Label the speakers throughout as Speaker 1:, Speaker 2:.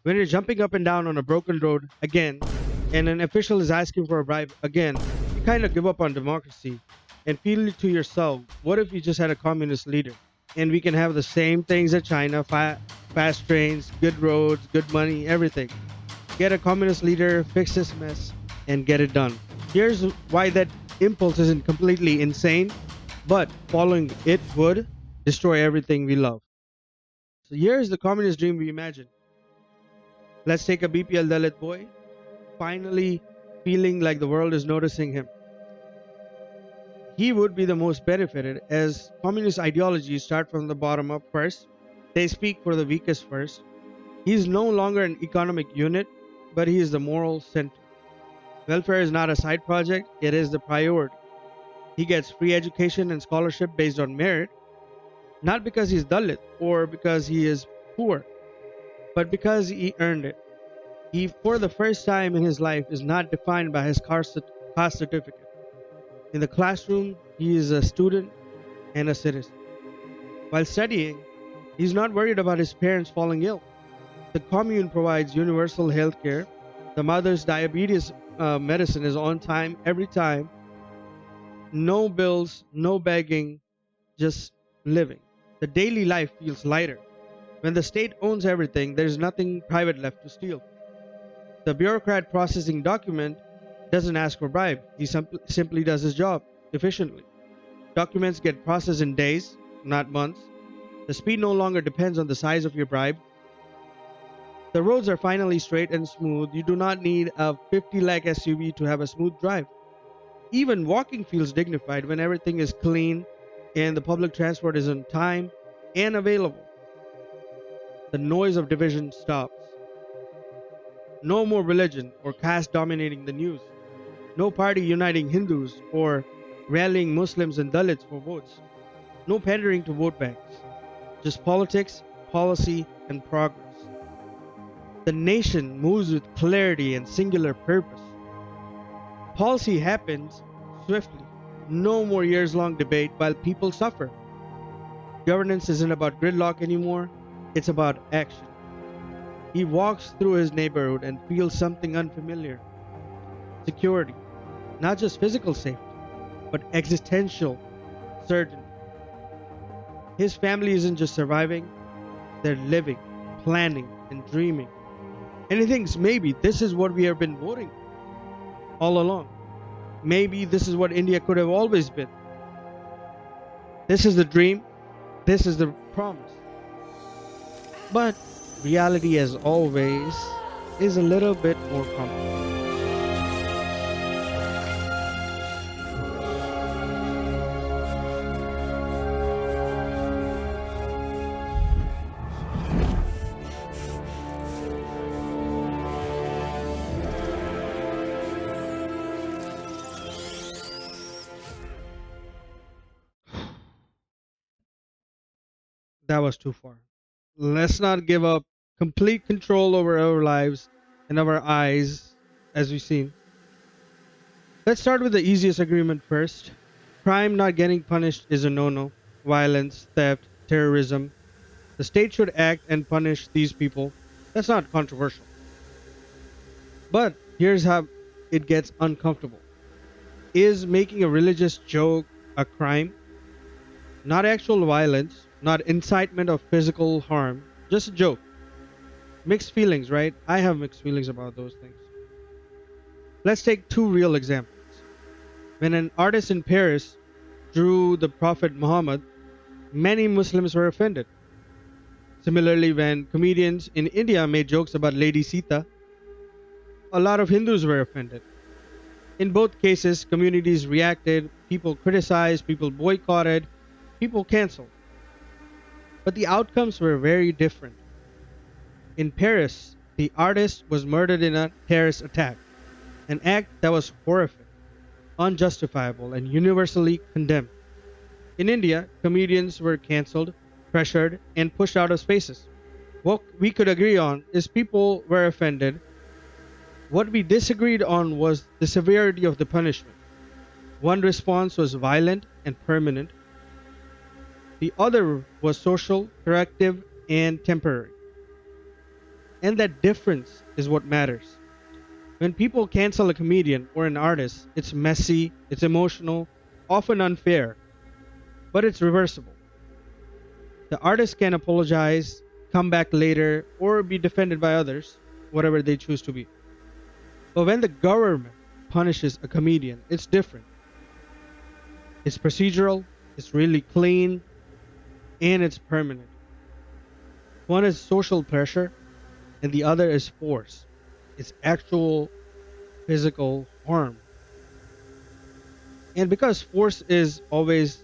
Speaker 1: When you're jumping up and down on a broken road again, and an official is asking for a bribe again, you kind of give up on democracy and feel to yourself, what if we just had a communist leader? And we can have the same things as China, fast trains, good roads, good money, everything. Get a communist leader, fix this mess, and get it done. Here's why that impulse isn't completely insane, but following it would destroy everything we love. So here's the communist dream we imagine. Let's take a BPL Dalit boy, finally feeling like the world is noticing him. He would be the most benefited as communist ideologies start from the bottom up first. They speak for the weakest first. He is no longer an economic unit, but he is the moral center. Welfare is not a side project, it is the priority. He gets free education and scholarship based on merit, not because he's Dalit or because he is poor, but because he earned it. He, for the first time in his life, is not defined by his caste certificate. In the classroom, he is a student and a citizen. While studying, he's not worried about his parents falling ill. The commune provides universal health care. The mother's diabetes medicine is on time every time. No bills, no begging, just living. The daily life feels lighter. When the state owns everything, there's nothing private left to steal. The bureaucrat processing document doesn't ask for bribe. He simply does his job efficiently. Documents get processed in days, not months. The speed no longer depends on the size of your bribe. The roads are finally straight and smooth. You do not need a 50 lakh SUV to have a smooth drive. Even walking feels dignified when everything is clean and the public transport is on time and available. The noise of division stops. No more religion or caste dominating the news. No party uniting Hindus or rallying Muslims and Dalits for votes. No pandering to vote banks. Just politics, policy, and progress. The nation moves with clarity and singular purpose. Policy happens swiftly. No more years long debate while people suffer. Governance isn't about gridlock anymore, it's about action. He walks through his neighborhood and feels something unfamiliar. Security. Not just physical safety, but existential certainty. His family isn't just surviving, they're living, planning, and dreaming. And he thinks maybe this is what we have been voting all along. Maybe this is what India could have always been. This is the dream, this is the promise. But reality, as always, is a little bit more complex. That was too far. Let's not give up complete control over our lives and our eyes, as we've seen. Let's start with the easiest agreement first. Crime not getting punished is a no no. Violence, theft, terrorism. The state should act and punish these people. That's not controversial. But here's how it gets uncomfortable. Is making a religious joke a crime? Not actual violence, not incitement of physical harm, just a joke. Mixed feelings, right? I have mixed feelings about those things. Let's take two real examples. When an artist in Paris drew the Prophet Muhammad, many Muslims were offended. Similarly, when comedians in India made jokes about Lady Sita, a lot of Hindus were offended. In both cases, communities reacted, people criticized, people boycotted, people canceled. But the outcomes were very different. In Paris, the artist was murdered in a terrorist attack, an act that was horrific, unjustifiable, and universally condemned. In India, comedians were cancelled, pressured, and pushed out of spaces. What we could agree on is people were offended. What we disagreed on was the severity of the punishment. One response was violent and permanent, the other was social, corrective, and temporary. And that difference is what matters. When people cancel a comedian or an artist, it's messy, it's emotional, often unfair, but it's reversible. The artist can apologize, come back later, or be defended by others, whatever they choose to be. But when the government punishes a comedian, it's different. It's procedural, it's really clean, and it's permanent. One is social pressure, and the other is force. It's actual physical harm. And because force is always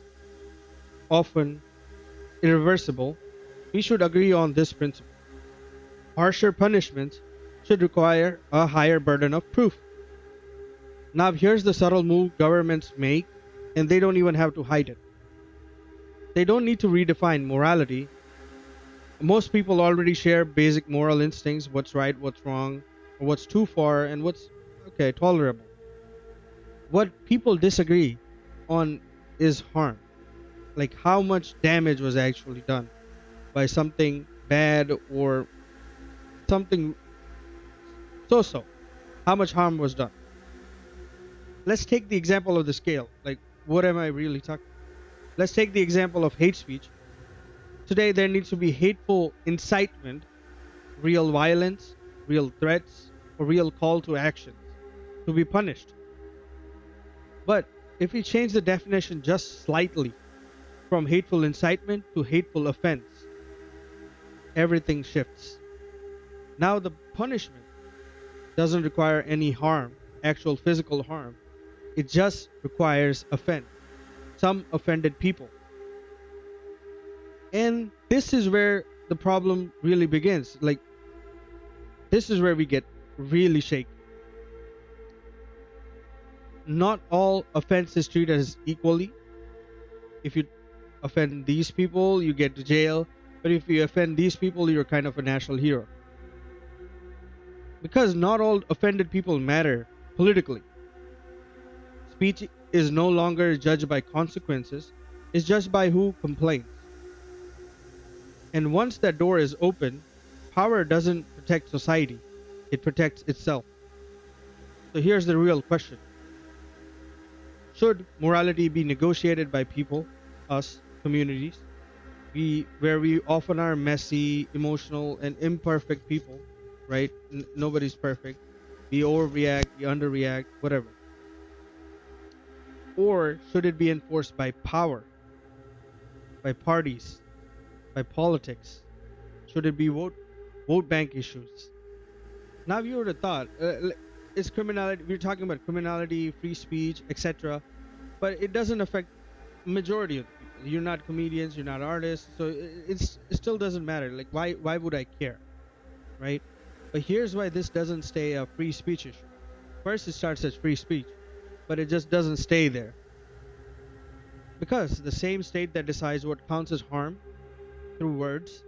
Speaker 1: often irreversible, we should agree on this principle. Harsher punishments should require a higher burden of proof. Now, here's the subtle move governments make, and they don't even have to hide it. They don't need to redefine morality. Most people already share basic moral instincts: what's right, what's wrong, or what's too far, and what's okay, tolerable. What people disagree on is harm, like how much damage was actually done by something bad or something so so. How much harm was done? Let's take the example of the scale. Like, what am I really talking? Let's take the example of hate speech. Today, there needs to be hateful incitement, real violence, real threats, or real call to actions to be punished. But if we change the definition just slightly from hateful incitement to hateful offense, everything shifts. Now, the punishment doesn't require any harm, actual physical harm. It just requires offense, some offended people. And this is where the problem really begins. Like, this is where we get really shaky. Not all offenses treated as equally. If you offend these people, you get to jail. But if you offend these people, you're kind of a national hero. Because not all offended people matter politically. Speech is no longer judged by consequences, it's judged by who complains. And once that door is open, power doesn't protect society, it protects itself. So here's the real question: should morality be negotiated by people, us, communities? Where we often are messy, emotional, and imperfect people, right? Nobody's perfect. We overreact, we underreact, whatever. Or should it be enforced by power, by parties, by politics? Should it be vote bank issues? Now, if you would have thought, it's criminality. We're talking about criminality, free speech, etc. But it doesn't affect majority of the people. You're not comedians, you're not artists, so it still doesn't matter. Like, why would I care, right? But here's why this doesn't stay a free speech issue. First, it starts as free speech, but it just doesn't stay there. Because the same state that decides what counts as harm through words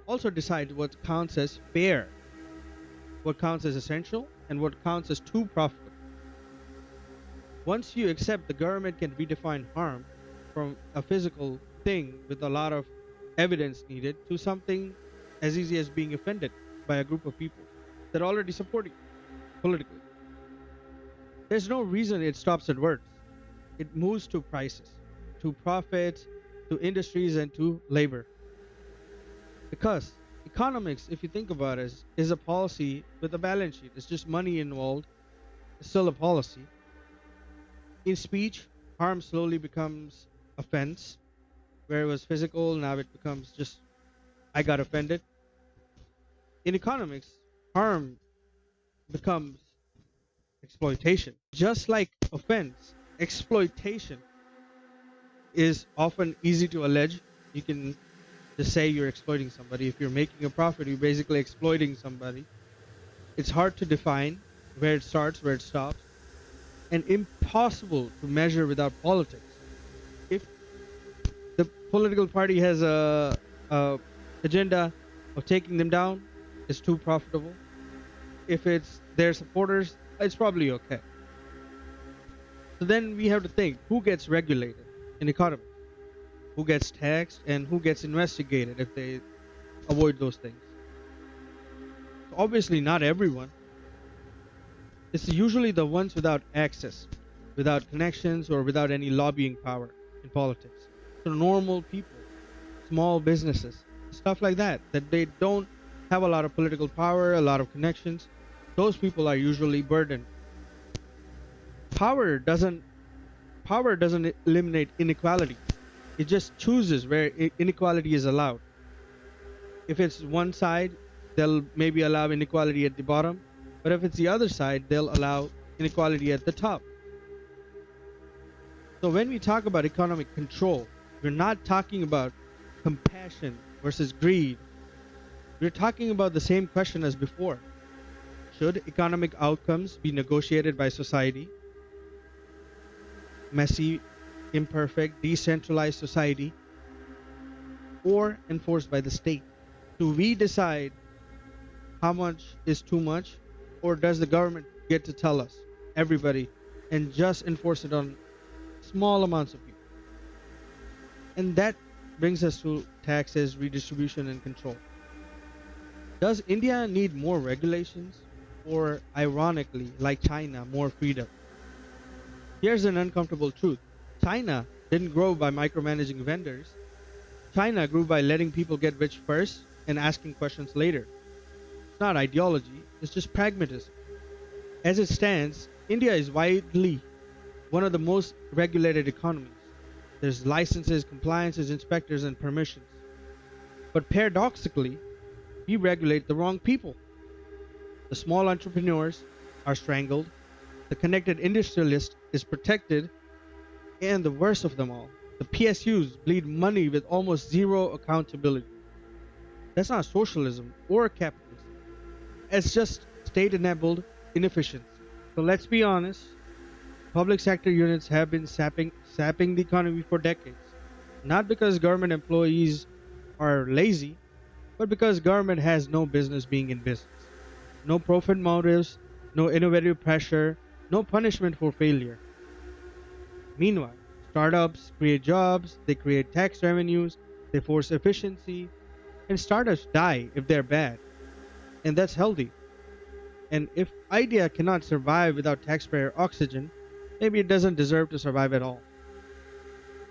Speaker 1: also decides what counts as fair, what counts as essential, and what counts as too profitable. Once you accept the government can redefine harm from a physical thing with a lot of evidence needed to something as easy as being offended by a group of people that already support you politically, there's no reason it stops at words. It moves to prices, to profits, to industries, and to labor. Because economics, if you think about it, is a policy with a balance sheet. It's just money involved. It's still a policy. In speech, harm slowly becomes offense. Where it was physical, now it becomes just, I got offended. In economics, harm becomes exploitation. Just like offense, exploitation is often easy to allege. You can just say you're exploiting somebody. If you're making a profit, you're basically exploiting somebody. It's hard to define where it starts, where it stops, and impossible to measure without politics. If the political party has a agenda of taking them down, it's too profitable. If it's their supporters, it's probably okay. So then we have to think, who gets regulated in economy? Who gets taxed and who gets investigated if they avoid those things? So obviously, not everyone. It's usually the ones without access, without connections, or without any lobbying power in politics. So normal people, small businesses, stuff like that, that they don't have a lot of political power, a lot of connections. Those people are usually burdened. Power doesn't Power doesn't eliminate inequality. It just chooses where inequality is allowed. If it's one side, they'll maybe allow inequality at the bottom, but if it's the other side, they'll allow inequality at the top. So when we talk about economic control, we're not talking about compassion versus greed. We're talking about the same question as before. Should economic outcomes be negotiated by society, messy, imperfect, decentralized society, or enforced by the state? Do we decide how much is too much, or does the government get to tell us, everybody, and just enforce it on small amounts of people? And that brings us to taxes, redistribution, and control. Does India need more regulations, or ironically, like China, more freedom? Here's an uncomfortable truth: China didn't grow by micromanaging vendors, China grew by letting people get rich first and asking questions later. It's not ideology, it's just pragmatism. As it stands, India is widely one of the most regulated economies. There's licenses, compliances, inspectors, and permissions. But paradoxically, we regulate the wrong people. The small entrepreneurs are strangled, the connected industrialist is protected, and the worst of them all, the PSUs bleed money with almost zero accountability. That's not socialism or capitalism. It's just state enabled inefficiency. So let's be honest, public sector units have been sapping the economy for decades. Not because government employees are lazy, but because government has no business being in business. No profit motives, no innovative pressure, no punishment for failure. Meanwhile, startups create jobs, they create tax revenues, they force efficiency, and startups die if they're bad. And that's healthy. And if idea cannot survive without taxpayer oxygen, maybe it doesn't deserve to survive at all.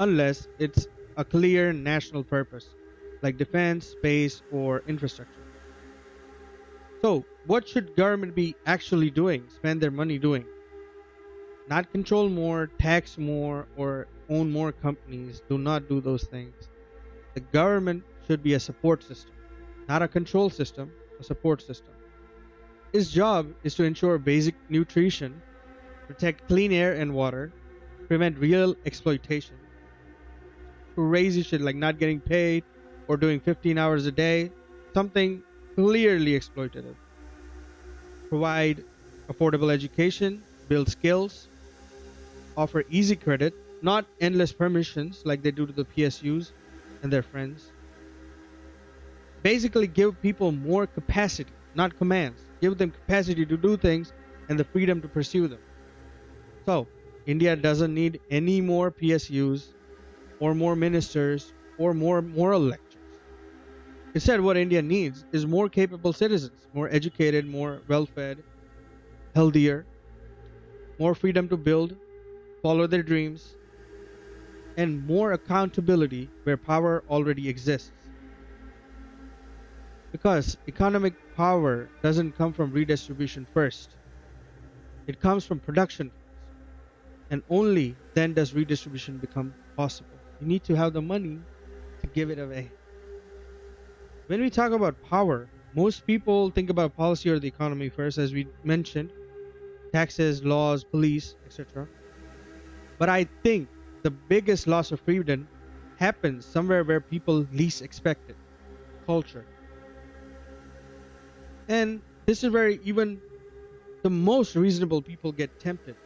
Speaker 1: Unless it's a clear national purpose, like defense, space, or infrastructure. So, what should government be actually doing, spend their money doing? Not control more, tax more, or own more companies. Do not do those things. The government should be a support system, not a control system, a support system. Its job is to ensure basic nutrition, protect clean air and water, prevent real exploitation, crazy shit like not getting paid or doing 15 hours a day, something clearly exploitative. Provide affordable education, build skills, offer easy credit, not endless permissions like they do to the PSUs and their friends. Basically, give people more capacity, not commands. Give them capacity to do things and the freedom to pursue them. So, India doesn't need any more PSUs or more ministers or more moral lectures. Instead, what India needs is more capable citizens, more educated, more well fed, healthier, more freedom to build, follow their dreams, and more accountability where power already exists. Because economic power doesn't come from redistribution first, it comes from production first. And only then does redistribution become possible. You need to have the money to give it away. When we talk about power, most people think about policy or the economy first, as we mentioned taxes, laws, police, etc. But I think the biggest loss of freedom happens somewhere where people least expect it: culture. And this is where even the most reasonable people get tempted.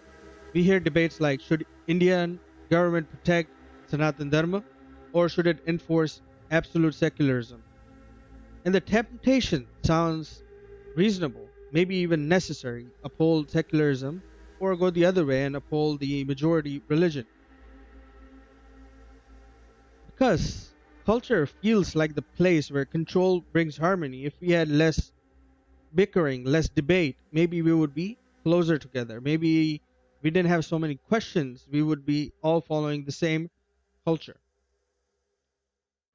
Speaker 1: We hear debates like, should Indian government protect Sanatan Dharma or should it enforce absolute secularism? And the temptation sounds reasonable, maybe even necessary. Uphold secularism or go the other way and uphold the majority religion. Because culture feels like the place where control brings harmony. If we had less bickering, less debate, maybe we would be closer together. Maybe we didn't have so many questions. We would be all following the same culture.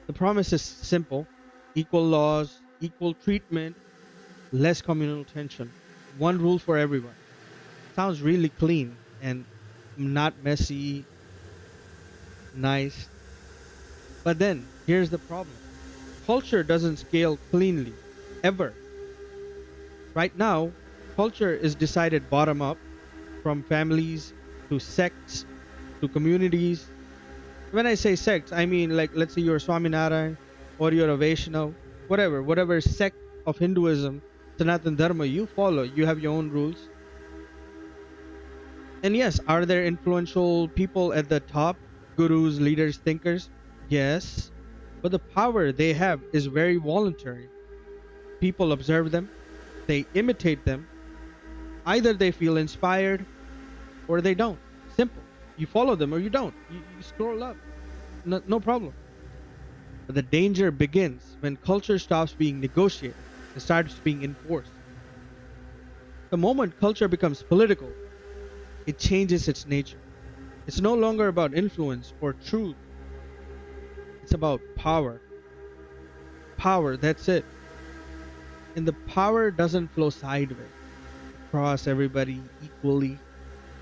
Speaker 1: The promise is simple: equal laws, equal treatment, less communal tension, one rule for everyone. Sounds really clean and not messy, nice. But then here's the problem: culture doesn't scale cleanly, ever. Right now, culture is decided bottom up, from families to sects to communities. When I say sects, I mean, like, let's say you're Swaminarayan or you're a Vaishnav, whatever sect of Hinduism, Sanatan Dharma you follow, you have your own rules. And yes, are there influential people at the top, gurus, leaders, thinkers? Yes. But the power they have is very voluntary. People observe them, they imitate them. Either they feel inspired or they don't. Simple. You follow them or you don't. You scroll up. No, no problem. But the danger begins when culture stops being negotiated and starts being enforced. The moment culture becomes political, it changes its nature. It's no longer about influence or truth, it's about power. Power, that's it. And the power doesn't flow sideways across everybody equally,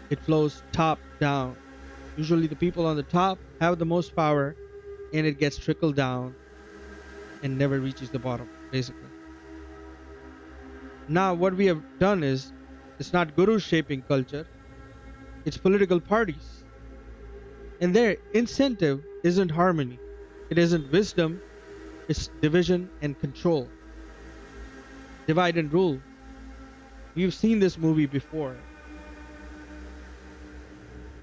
Speaker 1: it flows top down. Usually, the people on the top have the most power, and it gets trickled down and never reaches the bottom, basically. Now, what we have done is it's not gurus shaping culture, it's political parties. And their incentive isn't harmony, it isn't wisdom, it's division and control. Divide and rule. We've seen this movie before.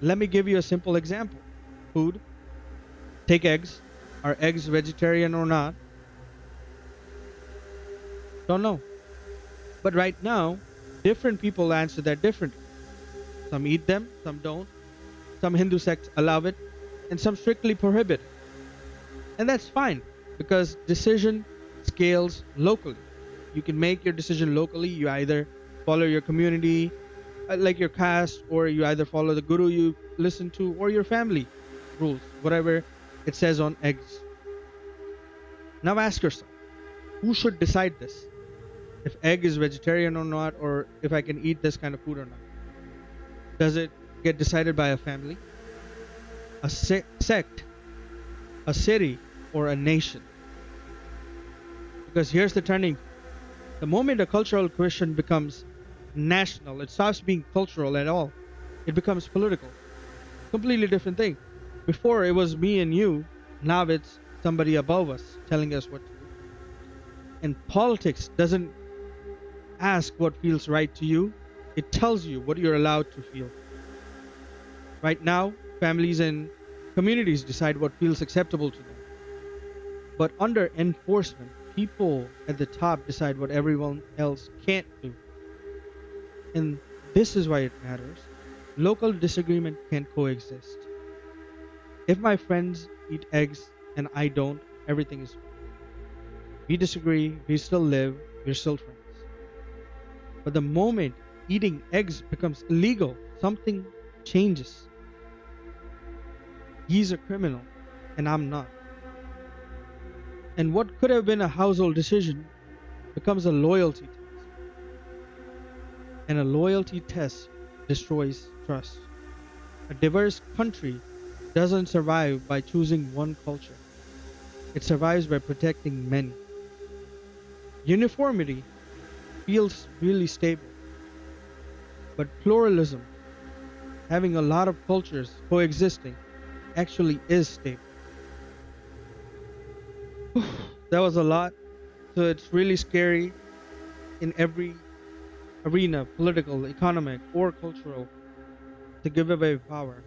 Speaker 1: Let me give you a simple example: food. Take eggs. Are eggs vegetarian or not? Don't know. But right now, different people answer that differently. Some eat them, some don't. Some Hindu sects allow it, and some strictly prohibit it. And that's fine, because decision scales locally. You can make your decision locally. You either follow your community, like your caste, or you either follow the guru you listen to, or your family rules, whatever it says on eggs. Now ask yourself, who should decide this? If egg is vegetarian or not, or if I can eat this kind of food or not? Does it get decided by a family, a sect, a city, or a nation? Because here's the turning point. The moment a cultural question becomes national, it stops being cultural at all. It becomes political. Completely different thing. Before it was me and you, now it's somebody above us telling us what to do. And politics doesn't ask what feels right to you, it tells you what you're allowed to feel. Right now, families and communities decide what feels acceptable to them. But under enforcement, people at the top decide what everyone else can't do. And this is why it matters. Local disagreement can coexist. If my friends eat eggs and I don't, everything is fine. We disagree, we still live, we're still friends. But the moment eating eggs becomes illegal, something changes. He's a criminal, and I'm not. And what could have been a household decision becomes a loyalty test. And a loyalty test destroys trust. A diverse country doesn't survive by choosing one culture, it survives by protecting many. Uniformity feels really stable, but pluralism, having a lot of cultures coexisting, actually is stable. That was a lot, so it's really scary in every arena, political, economic, or cultural, to give away power.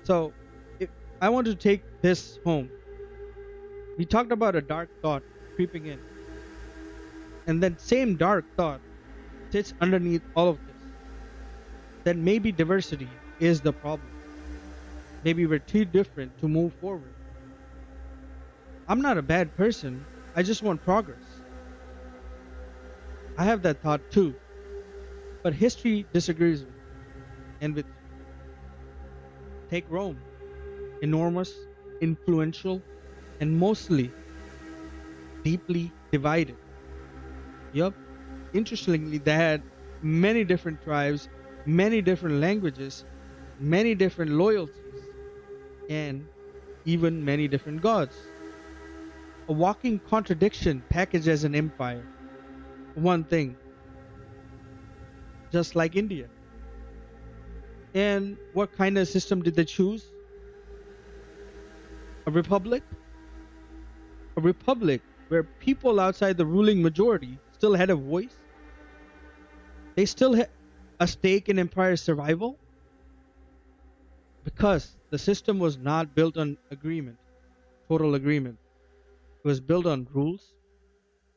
Speaker 1: So, if I want to take this home. We talked about a dark thought creeping in, and that same dark thought sits underneath all of this. That maybe diversity is the problem. Maybe we're too different to move forward. I'm not a bad person, I just want progress. I have that thought too, but history disagrees and with you. Take Rome, enormous, influential, and mostly deeply divided. Yup. Interestingly, they had many different tribes, many different languages, many different loyalties, and even many different gods. A walking contradiction packaged as an empire. One thing, just like India. And what kind of system did they choose? A republic? A republic where people outside the ruling majority still had a voice? They still had a stake in empire's survival? Because the system was not built on agreement, total agreement. It was built on rules,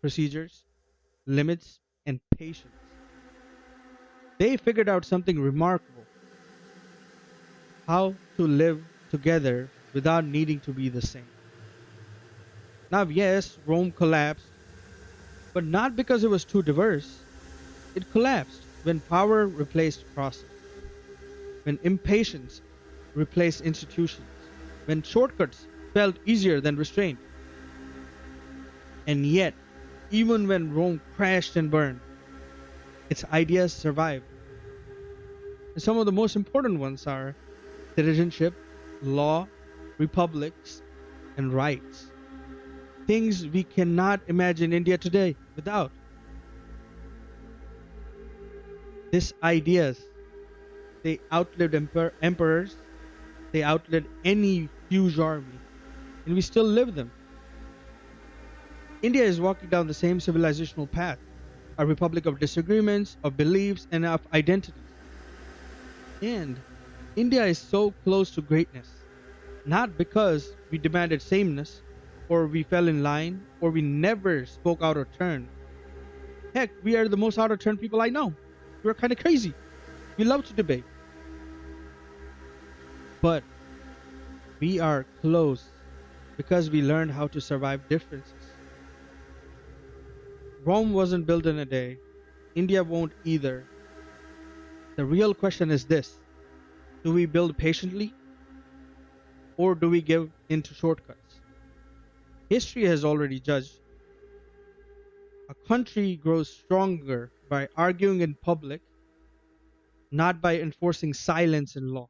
Speaker 1: procedures, limits, and patience. They figured out something remarkable: how to live together without needing to be the same. Now, yes, Rome collapsed, but not because it was too diverse. It collapsed when power replaced process, when impatience replaced institutions, when shortcuts felt easier than restraint. And yet, even when Rome crashed and burned, its ideas survived. And some of the most important ones are citizenship, law, republics, and rights. Things we cannot imagine India today without. These ideas, they outlived emperors, they outlived any huge army, and we still live them. India is walking down the same civilizational path, a republic of disagreements, of beliefs, and of identities. And India is so close to greatness, not because we demanded sameness, or we fell in line, or we never spoke out of turn. Heck, we are the most out of turn people I know. We're kind of crazy. We love to debate, but we are close because we learned how to survive differences. Rome wasn't built in a day. India won't either. The real question is this: do we build patiently or do we give into shortcuts? History has already judged. A country grows stronger by arguing in public, not by enforcing silence in law.